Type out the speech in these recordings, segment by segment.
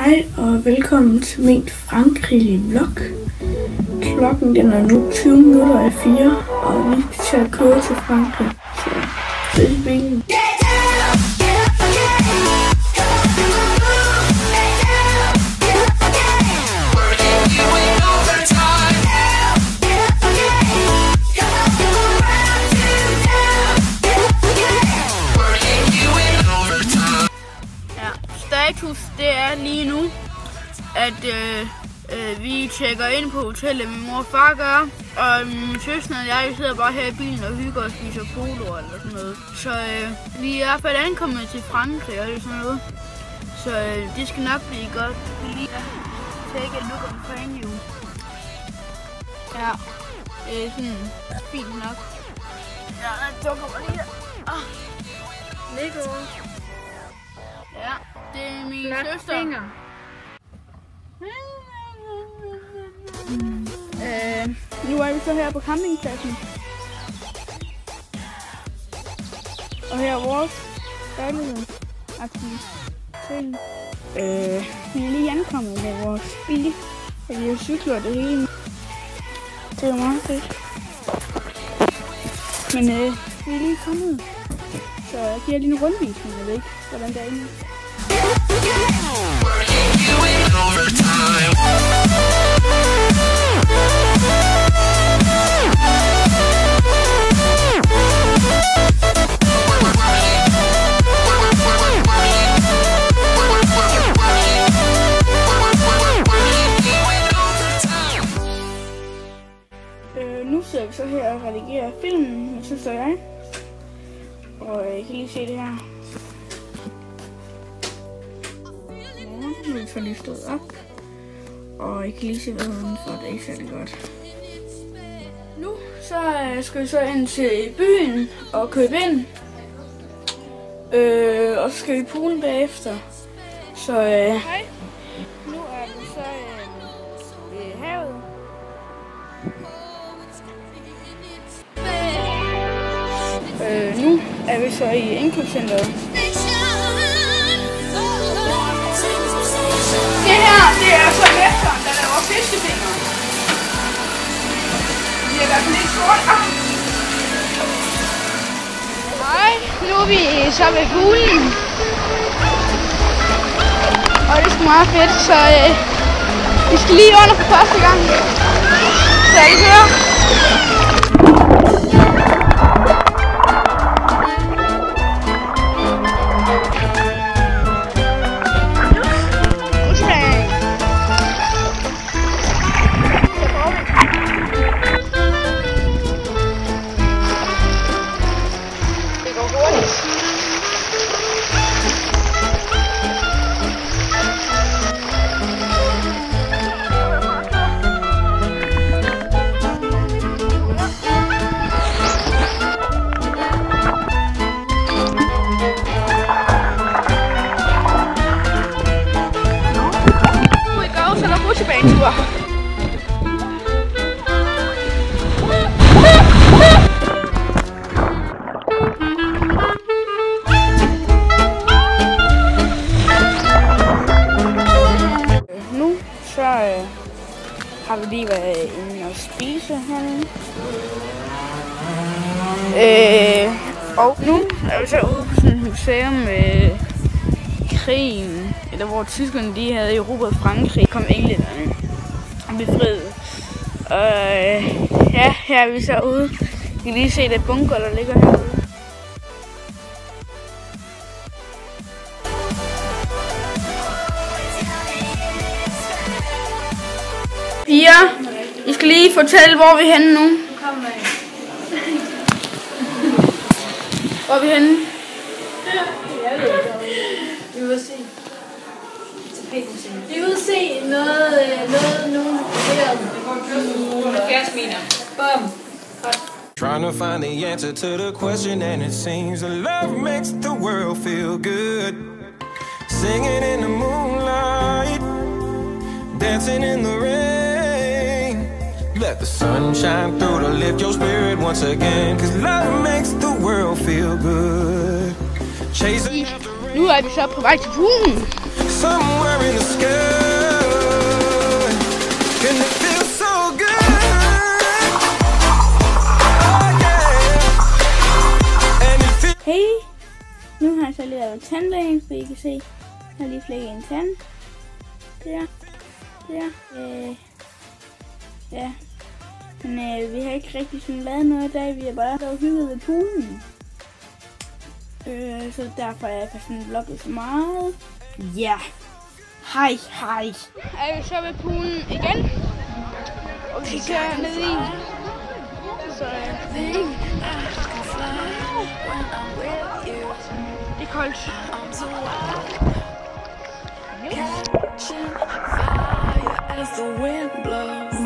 Hej og velkommen til min Frankrig-vlog. Klokken den er nu 4:20, og vi skal at køre til Frankrig. Så sæt i bilen. Status det er lige nu, at vi tjekker ind på hotellet, min mor og far gør, og min søster og jeg sidder bare her i bilen og hygger og spiser polo eller sådan noget. Så vi er i hvert fald ankommet til Frankrig og sådan noget, så det skal nok blive godt. Vi lige take a look omkring you. Ja, det er sådan fint nok. Ja, jeg dukker mig lige her. Lego. Ja, det er min søster. Nu er vi så her på campingpladsen. Og her er vores lejlighedsagtige ting. Vi er lige ankommet med vores bil, og vi har cyklet det hele. Det er meget fedt. Men vi er lige kommet. Så jeg giver lige en rundvisning, jeg ved ikke, hvordan det er inde. Nu sidder vi så her og redigerer filmen, jeg synes, jeg. Og I kan lige se det her. Nu er vi så lige stået op. Og I kan lige se, hvad udenfor. Det er ikke særlig godt. Nu så skal vi så ind til byen og købe ind. Og så skal vi poolen bagefter. Så hej. Nu er vi så ved havet. Nu er vi så i indkøbscenteret. Det her, det er så mesteren, der laver fiskefinger. De er i hvert fald ikke sort. Hej, nu er vi så ved poolen. Og det er sgu meget fedt, så vi skal lige under for første gang. Så I hører. Nu så har vi lige været inde og spise herinde. Og nu er vi så ude på sådan et museum med krigen, eller hvor tyskerne de havde erobret Frankrig, kom englænderne og befriede. Ja, her er vi så ude. I kan lige se det bunker, der ligger herude. Piger, I skal lige fortælle, hvor vi er henne nu. Hvor er vi henne? Vi vil se. Vi vil se nogen. 70 meter. Bum. Trying to find the answer to the question, and it seems that love makes the world feel good. Singing in the moonlight, dancing in the rain. Let the sun shine through to lift your spirit once again, 'cause love makes the world feel good. Chasing after Nu er vi så på vej til poolen. somewhere in the sky. så lige lavet tandlægen, så I kan se. Jeg har lige flækket en tand. Der. Ja. Men vi har ikke rigtig sådan lavet noget i dag. Vi har bare været hygget ved poolen. Så derfor er jeg på sådan vlogget så meget. Ja. Hej. Er vi så ved poolen igen? Og vi kører ned i. Så det er koldt. As the wind blows,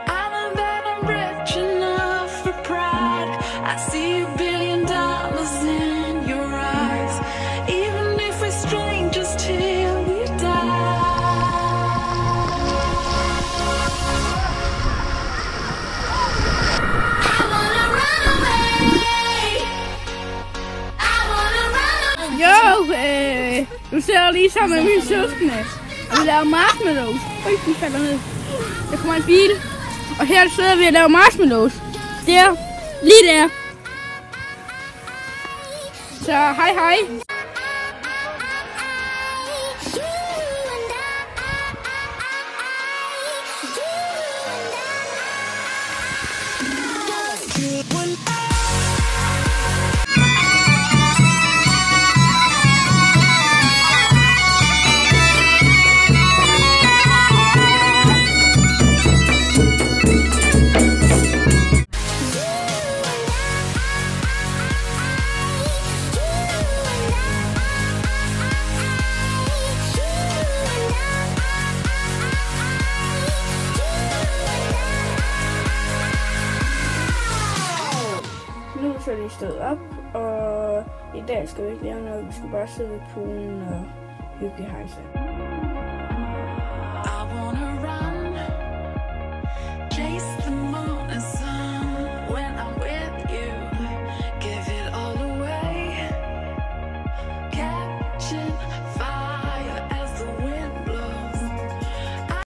I know that I'm rich enough for pride. I see $1 billion in your eyes, even if we're strangers till we die. I wanna run away. I wanna run away. Jo, du ser lige sammen med mine søskende. Og vi laver marshmallows. De falder ned. Der kommer en bil. Og her sidder vi og laver marshmallows. Der. Lige der. Så hej. Så er de stået op, og i dag skal vi ikke lave noget. Vi skal bare sidde ved poolen og hygge hejse.